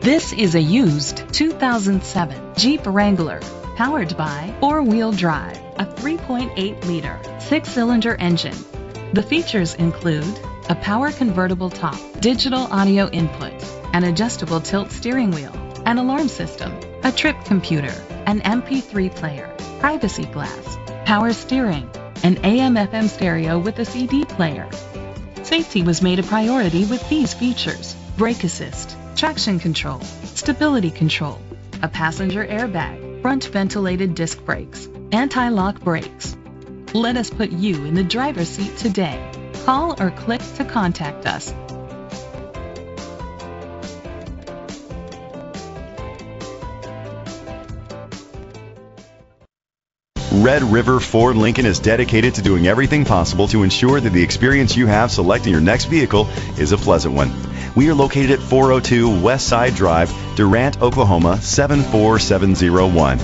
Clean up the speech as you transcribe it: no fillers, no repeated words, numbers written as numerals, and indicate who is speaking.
Speaker 1: This is a used 2007 Jeep Wrangler, powered by four-wheel drive, a 3.8-liter, six-cylinder engine. The features include a power convertible top, digital audio input, an adjustable tilt steering wheel, an alarm system, a trip computer, an MP3 player, privacy glass, power steering, an AM/FM stereo with a CD player. Safety was made a priority with these features: brake assist, traction control, stability control, a passenger airbag, front ventilated disc brakes, anti-lock brakes. Let us put you in the driver's seat today. Call or click to contact us.
Speaker 2: Red River Ford Lincoln is dedicated to doing everything possible to ensure that the experience you have selecting your next vehicle is a pleasant one. We are located at 402 West Side Drive, Durant, Oklahoma 74701.